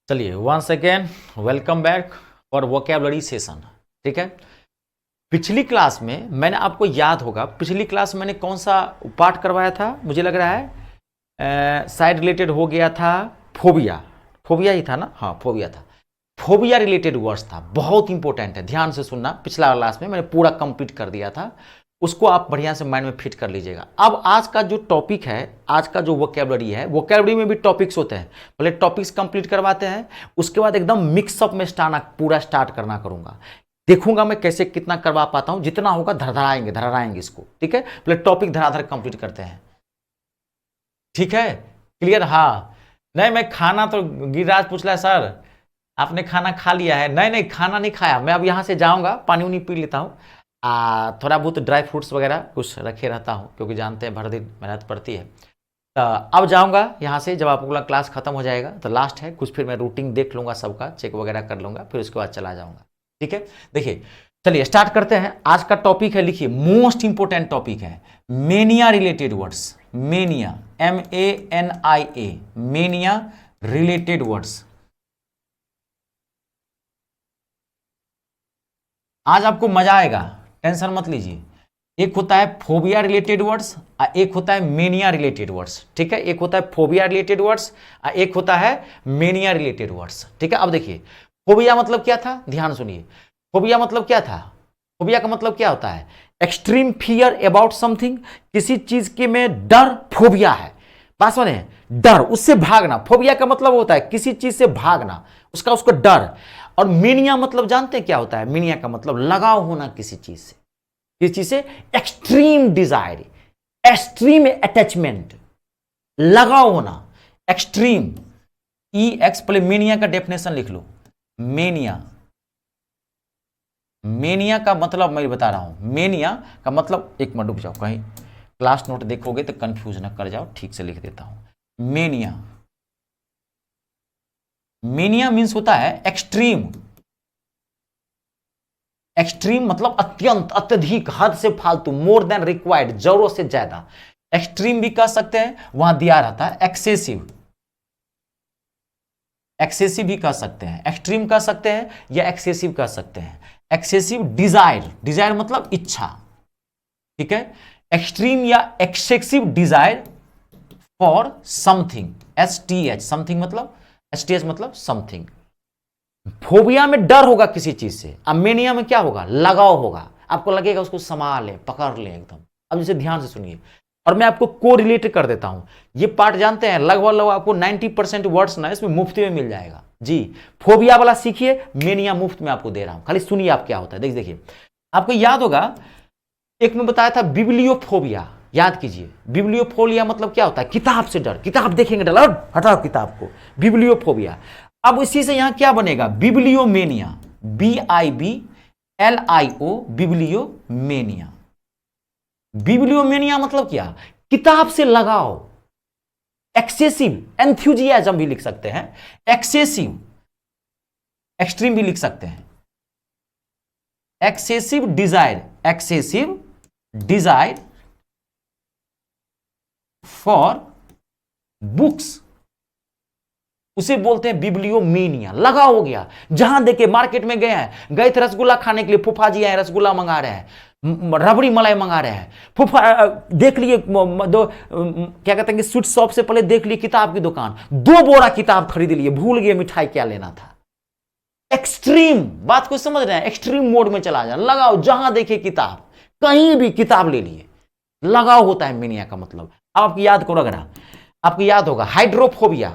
चलिए once again welcome back for vocabulary session. ठीक है, पिछली क्लास में मैंने आपको याद होगा, पिछली क्लास में मैंने कौन सा पार्ट करवाया था, मुझे लग रहा है साइड रिलेटेड हो गया था फोबिया। फोबिया ही था ना, हाँ फोबिया था। फोबिया रिलेटेड वर्ड्स था, बहुत इंपॉर्टेंट है, ध्यान से सुनना। पिछला क्लास में मैंने पूरा कंप्लीट कर दिया था, उसको आप बढ़िया से माइंड में फिट कर लीजिएगा। अब आज का जो टॉपिक है, आज का जो वोकैबुलरी है, वोकैबुलरी में भी टॉपिक्स होते हैं। पहले टॉपिक्स कंप्लीट करवाते हैं, उसके बाद एकदम मिक्सअप में पूरा स्टार्ट करना करूंगा। देखूंगा मैं कैसे कितना करवा पाता हूं, जितना होगा धराएंगे इसको। ठीक है, पहले टॉपिक धराधर कंप्लीट करते हैं। ठीक है, क्लियर? हाँ नहीं, मैं खाना तो गिरिराज पूछ रहा है सर आपने खाना खा लिया है? नहीं खाना नहीं खाया, मैं अब यहाँ से जाऊंगा, पानी उनी पी लेता हूँ, थोड़ा बहुत ड्राई फ्रूट्स वगैरह कुछ रखे रहता हूँ, क्योंकि जानते हैं भर दिन मेहनत पड़ती है। तो अब जाऊंगा यहाँ से, जब आपका क्लास खत्म हो जाएगा तो लास्ट है कुछ, फिर मैं रूटीन देख लूंगा, सबका चेक वगैरह कर लूंगा, फिर उसके बाद चला जाऊंगा। ठीक है, देखिए चलिए स्टार्ट करते हैं। आज का टॉपिक है, लिखिए मोस्ट इंपोर्टेंट टॉपिक है mania related words. Mania, MANIA, mania related words. आज आपको मजा आएगा, टेंशन मत लीजिए। एक होता है फोबिया रिलेटेड वर्ड्स और एक होता है मेनिया रिलेटेड वर्ड्स। ठीक है, एक होता है फोबिया रिलेटेड वर्ड्स और एक होता है मेनिया रिलेटेड वर्ड्स। ठीक है, अब देखिए फोबिया मतलब क्या था, ध्यान सुनिए। फोबिया मतलब क्या था? फोबिया का मतलब क्या होता है? एक्सट्रीम फियर अबाउट समथिंग, किसी चीज के में डर, फोबिया है। बात समझे, डर, उससे भागना। फोबिया का मतलब होता है किसी चीज से भागना, उसको डर। और मीनिया मतलब जानते हैं क्या होता है? मीनिया का मतलब लगाव होना किसी चीज से, किसी चीज से एक्सट्रीम डिजायर, एक्सट्रीम अटैचमेंट, लगाव होना, एक्सट्रीम। EX, पहले मेनिया का डेफिनेशन लिख लो। मेनिया, मेनिया का मतलब मैं बता रहा हूं, मेनिया का मतलब, एक मिनट रुक जाओ, कहीं क्लास नोट देखोगे तो कंफ्यूज ना कर जाओ, ठीक से लिख देता हूं। मेनिया, मेनिया मीन्स होता है एक्सट्रीम। एक्सट्रीम मतलब अत्यंत, अत्यधिक, हद से फालतू, मोर देन रिक्वायर्ड, जरूरत से ज्यादा। एक्सट्रीम भी कह सकते हैं, वहां दिया रहता है एक्सेसिव। एक्सेसिव भी कह सकते हैं, एक्सट्रीम कह सकते हैं या एक्सेसिव कह सकते हैं। एक्सेसिव डिजायर, डिजायर मतलब इच्छा। ठीक है, एक्सट्रीम या excessive desire for something, STH, something मतलब, STH मतलब समथिंग। फोबिया में डर होगा किसी चीज से, अब मेनिया में क्या होगा? लगाव होगा, आपको लगेगा उसको संभाल ले, पकड़ ले एकदम। अब इसे ध्यान से सुनिए और मैं आपको को रिलेट कर देता हूं। ये पार्ट जानते हैं, लगभग आपको 90% वर्ड्स ना इसमें मुफ्त में मिल जाएगा जी। फोबिया वाला सीखिए, मेनिया मुफ्त में आपको दे रहा हूं, खाली सुनिए आप क्या होता है। देखिए आपको याद होगा, एक में बताया था बिब्लियोफोबिया, याद कीजिए। बिब्लियोफोबिया मतलब क्या होता है? किताब से डर, किताब देखेंगे डर, हटाओ किताब को, बिब्लियोफोबिया। अब इसी से यहां क्या बनेगा? बिब्लियोमेनिया, BIBLIO, बिब्लियोमेनिया। बिब्लियोमेनिया मतलब क्या? किताब से लगाओ, एक्सेसिव, एंथुजियाज्म भी लिख सकते हैं, एक्सेसिव, एक्सट्रीम भी लिख सकते हैं। Excessive desire, excessive desire for books, उसे बोलते हैं बिब्लियोमेनिया। लगा हो गया, जहां देखे मार्केट में गए थे रसगुल्ला खाने के लिए, फूफा जी आए रसगुल्ला मंगा रहे हैं, रबड़ी मलाई मंगा रहे हैं, फूफा देख लिए दो, क्या कहते हैं कि स्वीट शॉप से पहले देख लिए किताब की दुकान, 2 बोरा किताब खरीद लिए, भूल गए मिठाई क्या लेना था। एक्सट्रीम, बात को समझ रहे हैं? एक्सट्रीम मोड में चला जाए, लगाओ, जहां देखे किताब, कहीं भी किताब ले लिए, लगाव होता है मेनिया का मतलब। आपको याद करो, अगर आपको याद होगा हाइड्रोफोबिया,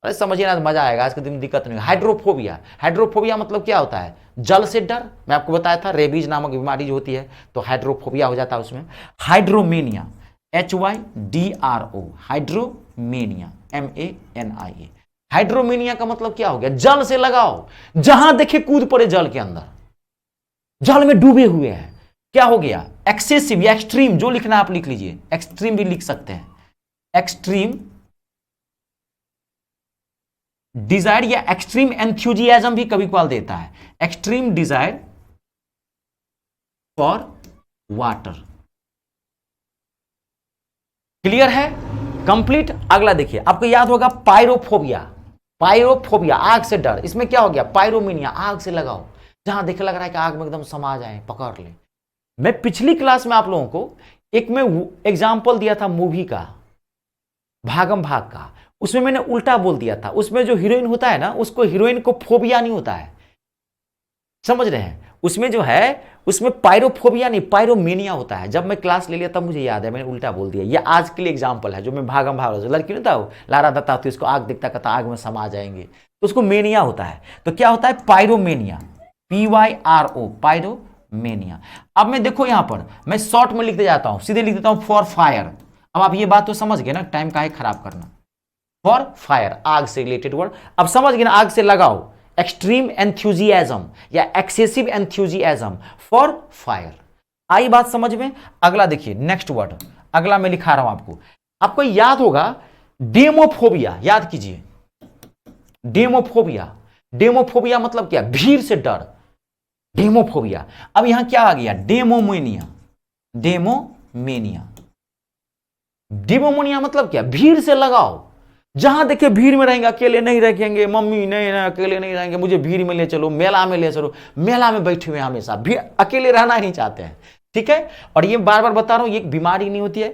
अरे समझिए ना, मजा आएगा, आज के दिन दिक्कत नहीं। हाइड्रोफोबिया, हाइड्रोफोबिया मतलब क्या होता है? जल से डर। मैं आपको बताया था रेबीज नामक बीमारी जो होती है तो हाइड्रोफोबिया हो जाता है उसमें। हाइड्रोमेनिया, HYDRO, हाइड्रोमेनिया, MANIA। हाइड्रोमेनिया का मतलब क्या हो गया? जल से लगाओ, जहां देखे कूद पड़े जल के अंदर, जल में डूबे हुए हैं। क्या हो गया? एक्सेसिव या एक्सट्रीम, जो लिखना आप लिख लीजिए, एक्सट्रीम भी लिख सकते हैं। एक्सट्रीम डिजायर या एक्सट्रीम एंथुजियाज्म भी कभी कभार देता है, extreme desire for water. Clear है? कंप्लीट। अगला देखिए, आपको याद होगा पायरोफोबिया, पायरोफोबिया, आग से डर, इसमें क्या हो गया, पायरोमिनिया, आग से लगाओ, जहां देखे लग रहा है कि आग में एकदम समा जाए, पकड़ ले। मैं पिछली क्लास में आप लोगों को एक में एग्जाम्पल दिया था मूवी का, भागम भाग का, उसमें मैंने उल्टा बोल दिया था। उसमें जो हीरोइन होता है ना, उसको हीरोइन को फोबिया नहीं होता है, समझ रहे हैं, उसमें जो है उसमें पायरोफोबिया नहीं, पायरोमेनिया होता है। जब मैं क्लास ले लिया तब मुझे याद है, मैंने उल्टा बोल दिया। ये आज के लिए एग्जाम्पल है, जो मैं भागम भाग, लड़की नहीं था वो लारा दत्ता होती, उसको आग दिखता कहता आग में समा जाएंगे, तो उसको मेनिया होता है। तो क्या होता है, पायरोमेनिया, PYRO, पायरोमेनिया। अब मैं देखो यहां पर मैं शॉर्ट में लिखते जाता हूं, सीधे लिख देता हूं फॉर फायर। अब आप ये बात तो समझ गए ना, टाइम काहे खराब करना। फॉर फायर, आग से रिलेटेड वर्ड। अब समझ गए ना, आग से लगाओ, एक्सट्रीम एंथ्यूजियाज्म या एक्सेसिव एंथ्यूजियाज्म फॉर फायर। आई बात समझ में। अगला देखिए, नेक्स्ट वर्ड, अगला मैं लिखा रहा हूं आपको। आपको याद होगा डेमोफोबिया, याद कीजिए, डेमोफोबिया। डेमोफोबिया मतलब क्या, भीड़ से डर, डेमोफोबिया। अब यहां क्या आ गया, डेमोमेनिया, डेमोमेनिया। डेमोमेनिया मतलब क्या, भीड़ से लगाओ, जहां देखे भीड़ में रहेंगे, अकेले नहीं रखेंगे, मम्मी नहीं ना, अकेले नहीं रहेंगे, मुझे भीड़ में ले चलो, मेला में ले चलो, मेला में बैठे हुए हमेशा, भीड़, अकेले रहना ही नहीं चाहते हैं, ठीक है। और ये बार बार बता रहा हूं, ये एक बीमारी नहीं होती है,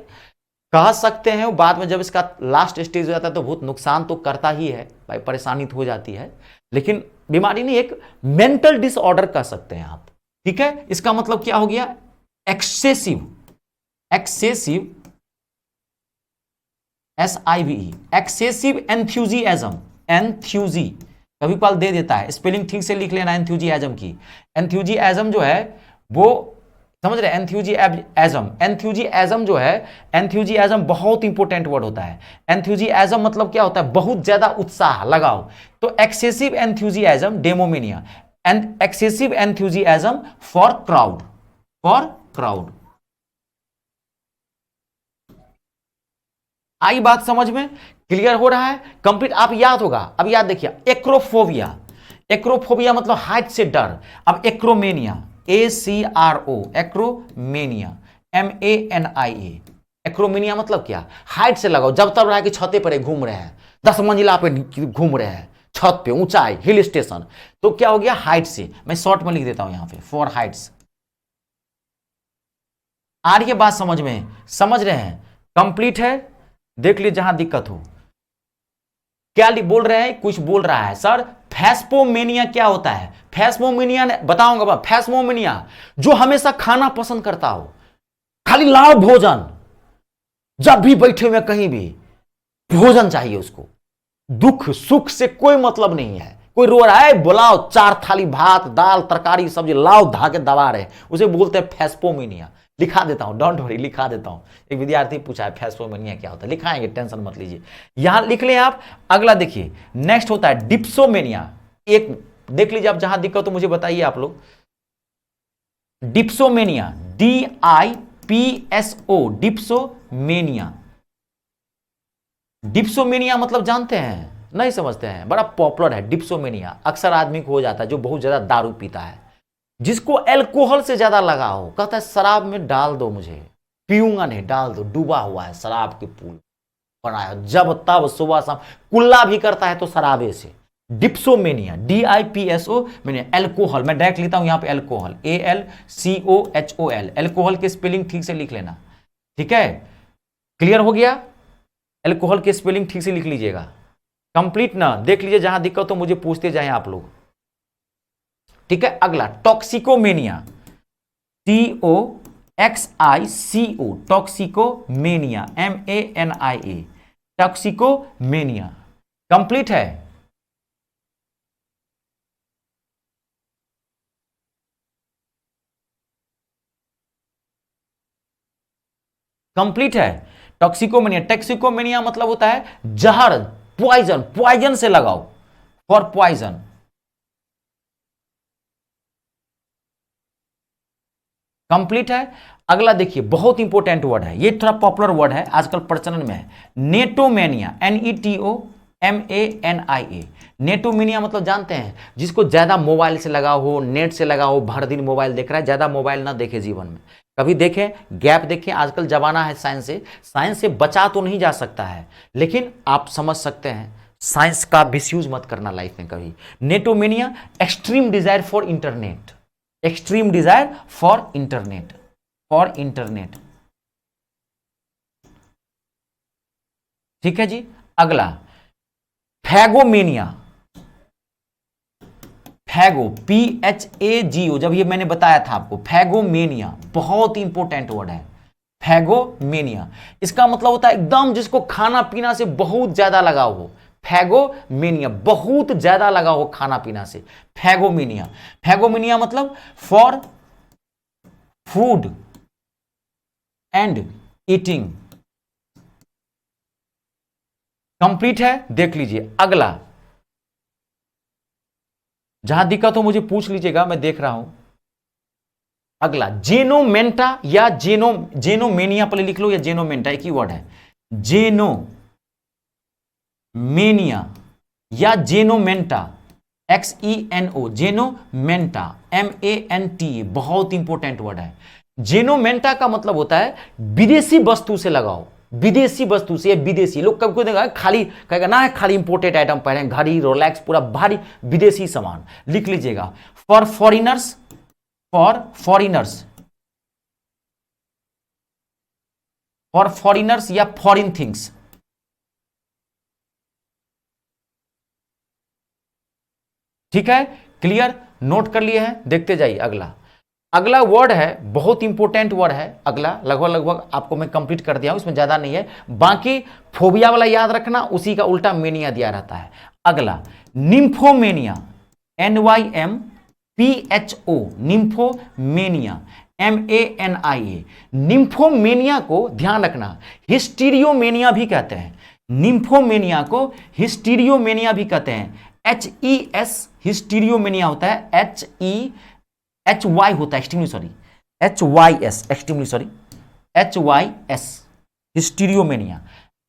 कह सकते हैं बाद में जब इसका लास्ट स्टेज हो जाता है तो बहुत नुकसान तो करता ही है भाई, परेशानी तो हो जाती है, लेकिन बीमारी नहीं, एक मेंटल डिसऑर्डर कह सकते हैं आप, ठीक है। इसका मतलब क्या हो गया, एक्सेसिव, एक्सेसिव, SIVE, एक्सेसिव एंथ्यूजियाज्म, एंथ्यूजी, कभी कभार दे देता है, स्पेलिंग ठीक से लिख लेना एंथ्यूजियाज्म की। एंथ्यूजियाज्म जो है वो, समझ रहे, एंथ्यूजियाज्म, एंथ्यूजियाज्म जो है, एंथ्यूजियाज्म बहुत इंपॉर्टेंट वर्ड होता है। एंथ्यूजियाज्म मतलब क्या होता है, बहुत ज्यादा उत्साह लगाओ। तो excessive enthusiasm, demomania, and excessive enthusiasm for crowd, for crowd. आई बात समझ में, क्लियर हो रहा है, कंप्लीट। आप याद होगा, अब याद देखिए, एक्रोफोबिया, एक्रोफोबिया मतलब हाइट से डर। अब एक्रोमेनिया, ACRO, एक्रोमेनिया, MANIA, एक्रोमेनिया मतलब क्या, हाइट से लगाओ, जब तक रहा कि छते पर घूम रहे हैं, 10 मंजिला पे घूम रहे हैं, छत पे, ऊंचाई, हिल स्टेशन, तो क्या हो गया, हाइट से। मैं शॉर्ट में लिख देता हूं यहां पे, फॉर हाइट्स। आ रही है बात समझ में, समझ रहे हैं, कंप्लीट है। देख लीजिए जहां दिक्कत हो, क्या बोल रहे हैं, कुछ बोल रहा है सर, फैस्पोमेनिया क्या होता है, फैस्पोमेनिया बताऊंगा। फैस्पोमेनिया जो हमेशा खाना पसंद करता हो, खाली लाओ भोजन, जब भी बैठे हुए कहीं भी भोजन चाहिए उसको, दुख सुख से कोई मतलब नहीं है। कोई रो रहा है, बुलाओ 4 थाली भात, दाल, तरकारी, सब्जी लाओ, धाके दबा रहे, उसे बोलते हैं फैस्पोमेनिया। लिखा देता हूं, डोंट वरी, लिखा देता हूं। एक विद्यार्थी पूछा है फैस्पोमेनिया क्या होता है, लिखाएंगे, टेंशन मत लीजिए, यहां लिख लें आप। अगला देखिए, नेक्स्ट होता है डिप्सोमेनिया। एक देख लीजिए आप, जहां दिक्कत तो मुझे बताइए आप लोग। Dipsomania, DIPSO, dipsomania. डिप्सोमेनिया मतलब जानते हैं, नहीं समझते हैं, बड़ा पॉपुलर है डिप्सोमेनिया, अक्सर आदमी को हो जाता है जो बहुत ज्यादा दारू पीता है, जिसको अल्कोहल से ज्यादा लगा हो, कहता है शराब में डाल दो, मुझे पीऊंगा नहीं, डाल दो, डूबा हुआ है शराब के पूल बनाया, जब तब सुबह शाम कुल्ला भी करता है तो शराबे से। डिप्सोमेनिया, DIPSO, मैंने अल्कोहल, मैं डायरेक्ट लिखता हूं यहां पे अल्कोहल, ALCOHOL, अल्कोहल के स्पेलिंग ठीक से लिख लेना, ठीक है, क्लियर हो गया। अल्कोहल के स्पेलिंग ठीक से लिख लीजिएगा, कंप्लीट ना, देख लीजिए जहां दिक्कत हो मुझे पूछते जाएं आप लोग, ठीक है। अगला टॉक्सिकोमेनिया, TOXICO, टॉक्सिकोमेनिया, MANIA, टॉक्सिकोमेनिया, कंप्लीट है। कंप्लीट है, टॉक्सिकोमेनिया। टॉक्सिकोमेनिया मतलब होता है जहर, पॉइजन, पॉइजन से लगाओ, फॉर पॉइजन। कंप्लीट है। अगला देखिए, बहुत इंपॉर्टेंट वर्ड है, ये थोड़ा पॉपुलर वर्ड है, आजकल प्रचलन में है, नेटोमेनिया, NETOMANIA। नेटोमेनिया मतलब जानते हैं, जिसको ज्यादा मोबाइल से लगा हो, नेट से लगा हो, भर दिन मोबाइल देख रहा है, ज्यादा मोबाइल ना देखे जीवन में, कभी देखें, गैप देखें। आजकल जमाना है साइंस से बचा तो नहीं जा सकता है, लेकिन आप समझ सकते हैं, साइंस का मिसयूज मत करना लाइफ में कभी। Netomania, extreme desire for internet, extreme desire for internet, for internet. ठीक है जी। अगला फैगोमेनिया, फैगो, PHAGO, जब ये मैंने बताया था आपको, फैगोमेनिया बहुत इंपॉर्टेंट वर्ड है। फैगोमेनिया, इसका मतलब होता है एकदम जिसको खाना पीना से बहुत ज्यादा लगाव हो। फैगोमेनिया, बहुत ज्यादा लगाव हो खाना पीना से, फैगोमेनिया। फैगोमेनिया मतलब for food and eating. Complete है, देख लीजिए। अगला, जहां दिक्कत हो मुझे पूछ लीजिएगा, मैं देख रहा हूं। अगला जेनोमेंटा या जेनोमेनिया, पहले लिख लो, या जेनोमेंटा, एक ही वर्ड है। जेनोमेनिया या जेनोमेंटा, XENO, जेनोमेंटा, MANTA, बहुत इंपॉर्टेंट वर्ड है। जेनोमेंटा का मतलब होता है विदेशी वस्तु से लगाओ, विदेशी वस्तु से, विदेशी लोग कभी कोई देखा खाली कहेगा ना है खाली इंपोर्टेड आइटम पहने, घड़ी, रोलेक्स, पूरा भारी विदेशी सामान। लिख लीजिएगा, for foreigners, for foreigners, for foreigners या फॉरिन थिंग्स। ठीक है, क्लियर, नोट कर लिए हैं, देखते जाइए। अगला, अगला वर्ड है, बहुत इंपॉर्टेंट वर्ड है अगला, लगभग लगभग आपको मैं कंप्लीट कर दिया हूं, इसमें ज्यादा नहीं है। बाकी फोबिया वाला याद रखना, उसी का उल्टा मेनिया दिया रहता है। अगला nymphomania, NYMPHO, nymphomania, MANIA। Nymphomania को ध्यान रखना, हिस्टीरियोमेनिया भी कहते हैं। निम्फोमेनिया को हिस्टीरियोमेनिया भी कहते हैं। HES हिस्टीरियोमेनिया होता है, HY होता है, extremely sorry, HYS, extremely sorry, HYS hysteriomania,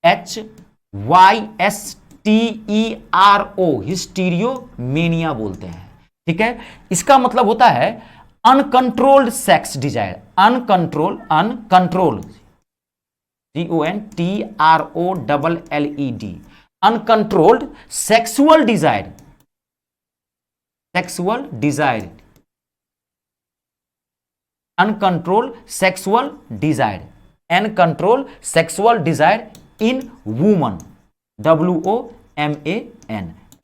HYSTERO hysteriomania बोलते हैं। ठीक है, इसका मतलब होता है uncontrolled sex desire, uncontrol, uncontrol, CONTROLLED, uncontrolled sexual desire, sexual desire, uncontrol sexual desire, uncontrol sexual desire in woman, WOMAN,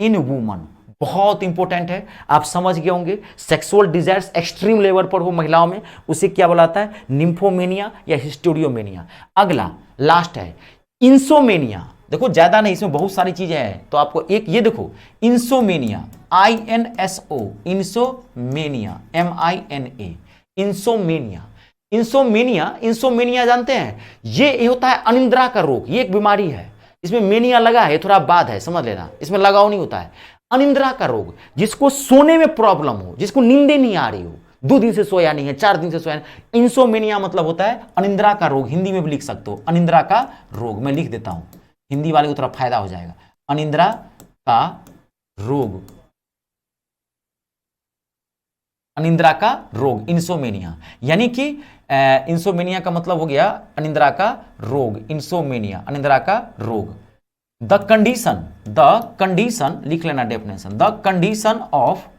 in woman. बहुत important है, आप समझ गए होंगे। सेक्सुअल डिजायर्स एक्सट्रीम लेवल पर हो महिलाओं में, उसे क्या बुलाता है, निम्फोमेनिया या हिस्टोरियोमेनिया। अगला लास्ट है इंसोमेनिया। देखो ज्यादा नहीं, इसमें बहुत सारी चीजें हैं, तो आपको एक ये देखो, insomnia, INSO, insomnia, MINA, insomnia. Insomnia, insomnia जानते हैं, ये होता है अनिद्रा का रोग, ये एक बीमारी है। इसमें मेनिया लगा है, थोड़ा बाद है, समझ लेना, इसमें लगाव नहीं होता है। अनिद्रा का रोग, जिसको सोने में प्रॉब्लम हो, जिसको नींदे नहीं आ रही हो, 2 दिन से सोया नहीं है, 4 दिन से सोया नहीं, इंसोमेनिया मतलब होता है अनिद्रा का रोग। हिंदी में भी लिख सकते हो, अनिद्रा का रोग, मैं लिख देता हूं, हिंदी वाले को थोड़ा फायदा हो जाएगा। अनिद्रा का रोग, अनिद्रा का रोग, इंसोमेनिया, यानी कि इंसोमेनिया का मतलब हो गया अनिद्रा का रोग, इंसोमेनिया, अनिद्रा का रोग। द कंडीशन लिख लेना definition, the condition of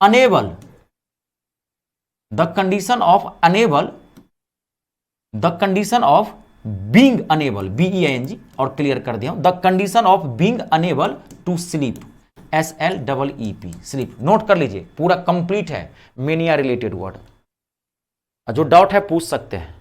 unable, the condition of unable, the condition of being unable, BEING, और क्लियर कर दिया हूं, the condition of being unable to sleep, SLEEP, sleep. Note कर लीजिए, पूरा कंप्लीट है मेनिया रिलेटेड वर्ड। जो डाउट है पूछ सकते हैं।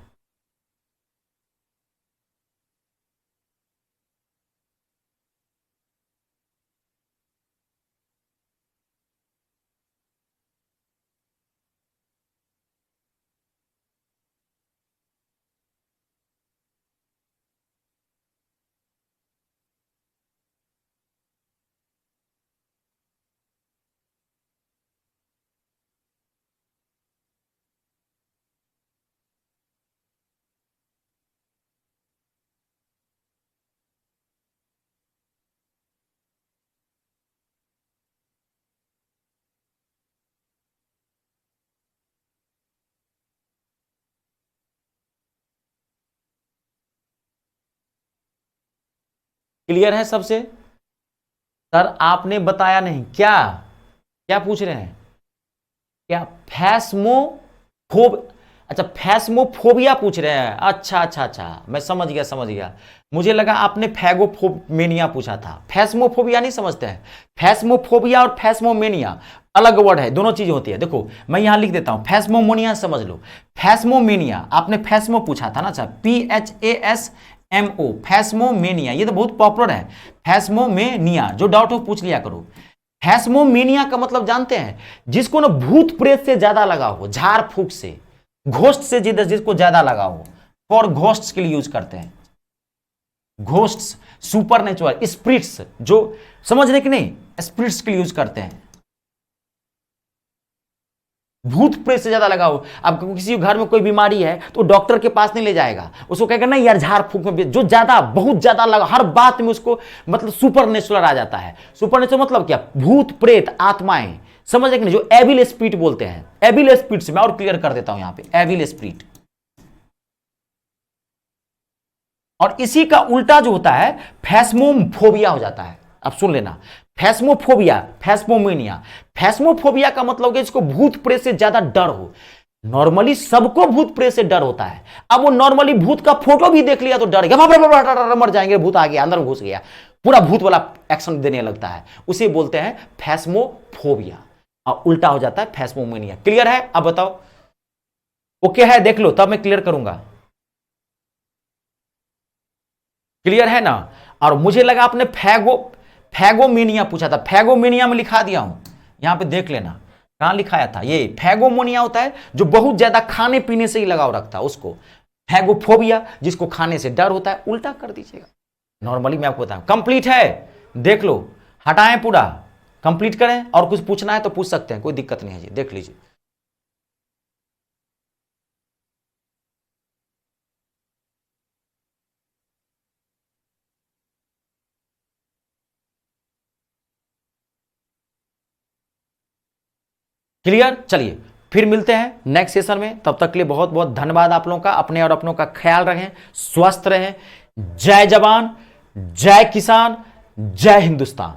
क्लियर है सबसे? सर आपने बताया नहीं, क्या क्या पूछ रहे हैं? क्या फैस्मोफोब, अच्छा फैस्मोफोबिया पूछ रहे हैं। अच्छा अच्छा अच्छा, मैं समझ गया समझ गया। मुझे लगा आपने फैगोफोमेनिया पूछा था। फैस्मोफोबिया नहीं समझते हैं? फैस्मोफोबिया और फैस्मोमेनिया अलग वर्ड है, दोनों चीज होती है। देखो मैं यहां लिख देता हूं, फैस्मोमोनिया समझ लो, फैस्मोमेनिया आपने फैस्मो पूछा था ना, अच्छा PHASMO, फैस्मोमेनिया, ये तो बहुत पॉपुलर है। फैस्मोमेनिया, जो डाउट हो पूछ लिया करो। फैस्मोमेनिया का मतलब जानते हैं? जिसको ना भूत प्रेत से ज्यादा लगा हो, झाड़ फूक से, घोस्ट से जिसको ज्यादा लगा हो, फॉर घोस्ट्स के लिए यूज करते हैं। घोस्ट्स, सुपर नेचुरल, स्पिरिट्स, जो समझ रहे कि नहीं, स्पिरिट्स के लिए यूज करते हैं। भूत प्रेत से ज्यादा लगा हो। अब किसी घर में कोई बीमारी है तो डॉक्टर के पास नहीं ले जाएगा, उसको कहेगा नहीं यार झाड़ फूक में, जो ज्यादा बहुत ज्यादा लगा, हर बात में उसको मतलब सुपर नेचुरल आ जाता है। सुपर नेचुरल मतलब क्या? भूत प्रेत आत्माएं, समझ रहे कि नहीं, जो एविल स्पिरिट बोलते हैं। एविल स्पिरिट से मैं और क्लियर कर देता हूं यहां पे, एविल स्पिरिट। और इसी का उल्टा जो होता है फैस्मोफोबिया हो जाता है। अब सुन लेना, फैस्मोफोबिया, फैस्मोमेनिया। फैस्मोफोबिया का मतलब है जिसको भूत प्रेत से ज्यादा डर हो। नॉर्मली सबको भूत प्रेत से डर होता है। अब वो नॉर्मली भूत का फोटो भी देख लिया तो डर गया, मर जाएंगे, भूत आ गया, अंदर घुस गया, पूरा भूत वाला एक्शन देने लगता है। उसे बोलते हैं फैस्मोफोबिया, और उल्टा हो जाता है फैस्मोमेनिया। क्लियर है? अब बताओ ओके है? देख लो तब मैं क्लियर करूंगा। क्लियर है ना? और मुझे लगा आपने फैगोमेनिया पूछा था, फैगोमेनिया में लिखा दिया हूं, यहां पे देख लेना कहां लिखाया था। ये फैगोमोनिया होता है जो बहुत ज्यादा खाने पीने से ही लगाव रखता है उसको। फैगोफोबिया जिसको खाने से डर होता है, उल्टा कर दीजिएगा। नॉर्मली मैं आपको बताऊं, कंप्लीट है, देख लो, हटाएं पूरा, कंप्लीट करें। और कुछ पूछना है तो पूछ सकते हैं, कोई दिक्कत नहीं है जी, देख लीजिए। क्लियर? चलिए फिर मिलते हैं नेक्स्ट सेशन में, तब तक के लिए बहुत बहुत धन्यवाद आप लोगों का। अपने और अपनों का ख्याल रखें, स्वस्थ रहें। जय जवान, जय किसान, जय हिंदुस्तान।